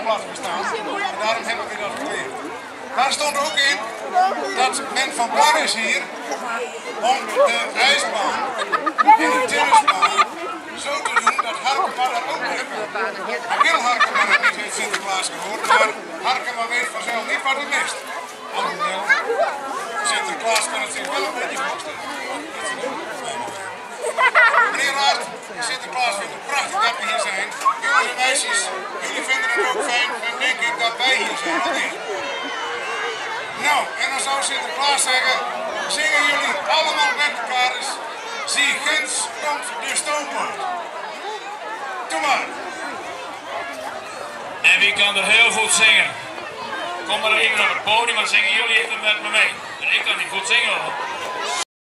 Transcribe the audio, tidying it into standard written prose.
parkeerplaats bestaan. En daarom hebben we dat geleerd. Daar stond ook in dat men van plan is hier om de ijsbaan en de tennisbaan zo te doen dat Harkema daar ook in kan. Ik wil Harkema nog niet in Sinterklaas gehoord, maar Harkema weet vanzelf niet wat het mist. Alhoewel, Sinterklaas kan het zich wel een beetje voorstellen. Meneer Hart, Sinterklaas vindt het prachtig dat we hier zijn. Jongens en meisjes, jullie vinden het ook fijn en denk ik dat wij hier zijn, of niet? Nou, en dan zou Sinterklaas zeggen, zingen jullie allemaal met elkaar eens, zie ginds komt de stoomboot. Doe maar. En wie kan er heel goed zingen? Kom maar even naar het podium, maar zingen jullie even met me mee. En ik kan niet goed zingen hoor.